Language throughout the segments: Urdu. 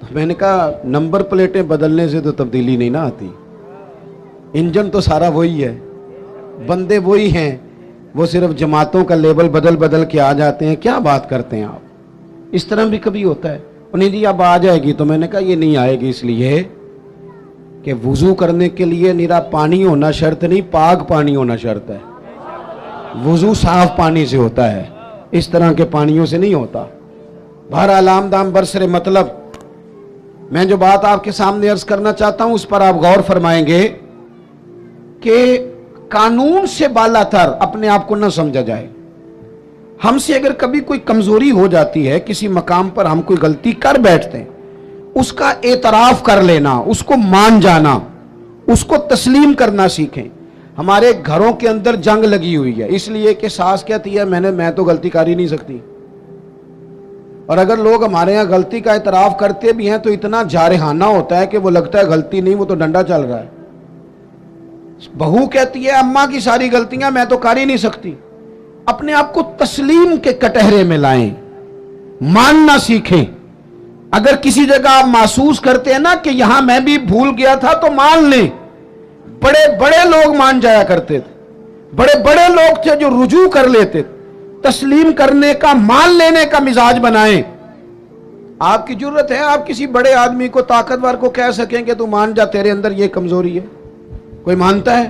تو میں نے کہا نمبر پلیٹیں بدلنے سے تو تبدیلی نہیں نہ آتی، انجن تو سارا وہی ہے، بندے وہی ہیں، وہ صرف جماعتوں کا لیبل بدل بدل کے آ جاتے ہیں۔ کیا بات کرتے ہیں آپ؟ اس طرح بھی کبھی ہوتا ہے؟ انہیں جی اب آ جائے گی، تو میں نے کہا یہ نہیں آئے گی، اس لیے کہ وضو کرنے کے لیے نرا پانی ہونا شرط نہیں، پاک پانی ہونا شرط ہے۔ وضو صاف پانی سے ہوتا ہے، اس طرح کے پانیوں سے نہیں ہوتا۔ بہرحال آمدام برسر مطلب میں جو بات آپ کے سامنے عرض کرنا چاہتا ہوں اس پر آپ غور فرمائیں گے کہ قانون سے بالا تر اپنے آپ کو نہ سمجھا جائے۔ ہم سے اگر کبھی کوئی کمزوری ہو جاتی ہے، کسی مقام پر ہم کوئی غلطی کر بیٹھتے ہیں، اس کا اعتراف کر لینا، اس کو مان جانا، اس کو تسلیم کرنا سیکھیں۔ ہمارے گھروں کے اندر جنگ لگی ہوئی ہے، اس لیے کہ ساس کہتی ہے میں تو غلطی کر ہی نہیں سکتی، اور اگر لوگ ہمارے ہاں غلطی کا اعتراف کرتے بھی ہیں تو اتنا جارحانہ ہوتا ہے کہ وہ لگتا ہے غلطی نہیں، وہ تو ڈنڈا چل رہا ہے۔ بہو کہتی ہے اماں کی ساری غلطیاں میں تو کر ہی نہیں سکتی۔ اپنے آپ کو تسلیم کے کٹہرے میں لائیں، ماننا سیکھیں۔ اگر کسی جگہ آپ محسوس کرتے ہیں نا کہ یہاں میں بھی بھول گیا تھا تو مان لیں۔ بڑے بڑے لوگ مان جایا کرتے تھے، بڑے بڑے لوگ تھے جو رجوع کر لیتے تھے۔ تسلیم کرنے کا، مان لینے کا مزاج بنائیں۔ آپ کی جرت ہے آپ کسی بڑے آدمی کو، طاقتور کو کہہ سکیں کہ تو مان جا، تیرے اندر یہ کمزوری ہے۔ کوئی مانتا ہے؟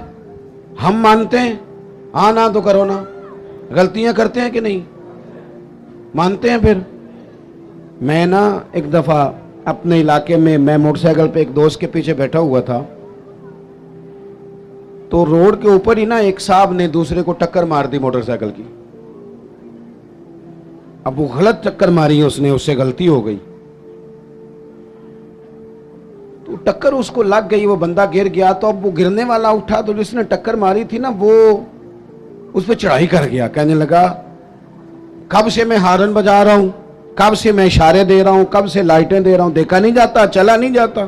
ہم مانتے ہیں؟ ہاں نہ تو کرو نا۔ غلطیاں کرتے ہیں کہ نہیں؟ مانتے ہیں۔ پھر میں نا ایک دفعہ اپنے علاقے میں موٹر سائیکل پہ ایک دوست کے پیچھے بیٹھا ہوا تھا، تو روڈ کے اوپر ہی نا ایک صاحب نے دوسرے کو ٹکر مار دی موٹر سائیکل کی۔ اب وہ غلط ٹکر ماری، اس نے، اس سے غلطی ہو گئی تو ٹکر اس کو لگ گئی، وہ بندہ گر گیا۔ تو اب وہ گرنے والا اٹھا تو جس نے ٹکر ماری تھی نا وہ اس پہ چڑھائی کر گیا، کہنے لگا کب سے میں ہارن بجا رہا ہوں، کب سے میں اشارے دے رہا ہوں، کب سے لائٹیں دے رہا ہوں، دیکھا نہیں جاتا، چلا نہیں جاتا۔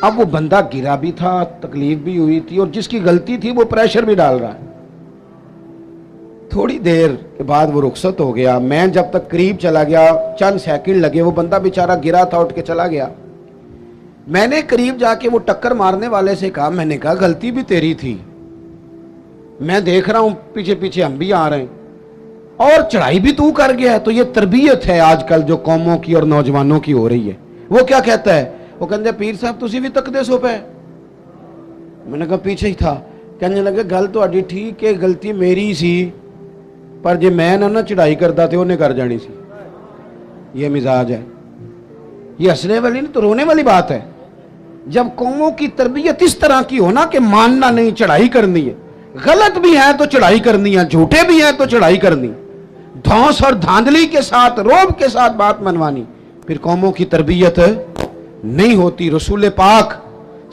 اب وہ بندہ گرا بھی تھا، تکلیف بھی ہوئی تھی، اور جس کی غلطی تھی وہ پریشر بھی ڈال رہا ہے۔ تھوڑی دیر کے بعد وہ رخصت ہو گیا۔ میں جب تک قریب چلا گیا، چند سیکنڈ لگے، وہ بندہ بیچارہ گرا تھا، اٹھ کے چلا گیا۔ میں نے قریب جا کے وہ ٹکر مارنے والے سے کہا، میں نے کہا غلطی بھی تیری تھی، میں دیکھ رہا ہوں پیچھے پیچھے ہم بھی آ رہے ہیں، اور چڑھائی بھی تو کر گیا ہے۔ تو یہ تربیت ہے آج کل جو قوموں کی اور نوجوانوں کی ہو رہی ہے۔ وہ کیا کہتا ہے؟ وہ کہتے ہیں پیر صاحب تسی بھی تکدے سو پہ۔ میں نے کہا پیچھے ہی تھا۔ کہنے لگے گل تو اڈی ٹھیک ہے، غلطی میری سی، پر جے میں نہ چڑھائی کرتا تھے انہیں کر جانی سی۔ یہ مزاج ہے، یہ ہنسنے والی نہیں تو رونے والی بات ہے۔ جب قوموں کی تربیت اس طرح کی ہونا کہ ماننا نہیں، چڑھائی کرنی ہے، غلط بھی ہے تو چڑھائی کرنی ہے، جھوٹے بھی ہیں تو چڑھائی کرنی، دھونس اور دھاندلی کے ساتھ، روب کے ساتھ بات منوانی، پھر قوموں کی تربیت نہیں ہوتی۔ رسول پاک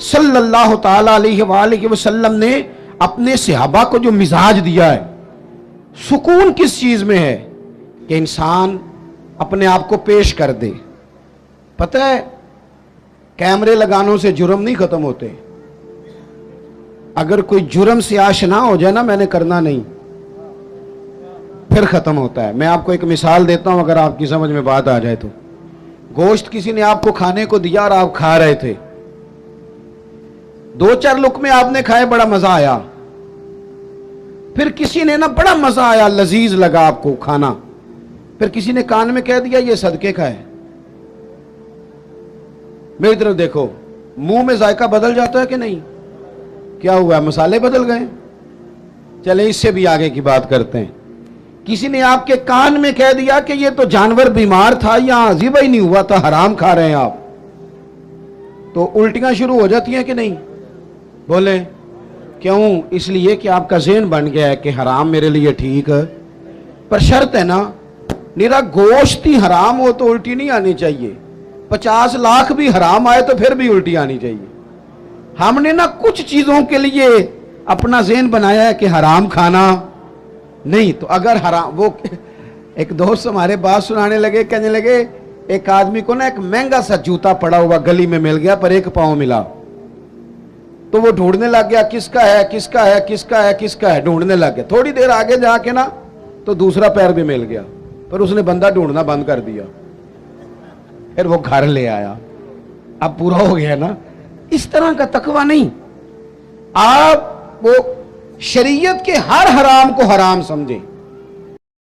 صلی اللہ تعالی علیہ وآلہ وسلم نے اپنے صحابہ کو جو مزاج دیا ہے، سکون کس چیز میں ہے کہ انسان اپنے آپ کو پیش کر دے۔ پتہ ہے کیمرے لگانوں سے جرم نہیں ختم ہوتے۔ اگر کوئی جرم سے آشنا ہو جائے نا، میں نے کرنا نہیں، پھر ختم ہوتا ہے۔ میں آپ کو ایک مثال دیتا ہوں اگر آپ کی سمجھ میں بات آ جائے تو۔ گوشت کسی نے آپ کو کھانے کو دیا اور آپ کھا رہے تھے، دو چار لقمے آپ نے کھائے، بڑا مزہ آیا، پھر کسی نے نا بڑا مزہ آیا، لذیذ لگا آپ کو کھانا، پھر کسی نے کان میں کہہ دیا یہ صدقے کا ہے۔ میری طرف دیکھو، منہ میں ذائقہ بدل جاتا ہے کہ نہیں؟ کیا ہوا ہے؟ مسالے بدل گئے؟ چلیں اس سے بھی آگے کی بات کرتے ہیں۔ کسی نے آپ کے کان میں کہہ دیا کہ یہ تو جانور بیمار تھا یا ذبح ہی نہیں ہوا تھا، حرام کھا رہے ہیں آپ، تو الٹیاں شروع ہو جاتی ہیں کہ نہیں؟ بولیں کیوں؟ اس لیے کہ آپ کا ذہن بن گیا ہے کہ حرام میرے لیے ٹھیک ہے، پر شرط ہے نا، میرا گوشت ہی حرام ہو تو الٹی نہیں آنی چاہیے، 50 لاکھ بھی حرام آئے تو پھر بھی الٹی آنی چاہیے۔ ہم نے نا کچھ چیزوں کے لیے اپنا ذہن بنایا ہے کہ حرام کھانا نہیں۔ تو اگر حرام، وہ ایک دوست ہمارے بات سنانے لگے، کہنے لگے ایک آدمی کو نا ایک مہنگا سا جوتا پڑا ہوا گلی میں مل گیا، پر 1 پاؤں ملا، تو وہ ڈھونڈنے لگ گیا کس کا ہے، کس کا ہے، کس کا ہے، کس کا ہے، ڈھونڈنے لگ گیا۔ تھوڑی دیر آگے جا کے نا، 2 دوسرا پیر بھی مل گیا، پر اس نے بندہ ڈھونڈنا بند کر دیا۔ پھر وہ گھر لے آیا. اب پورا ہو گیا نا. اس طرح کا تقوی نہیں. آپ وہ شریعت کے ہر حرام کو حرام سمجھیں.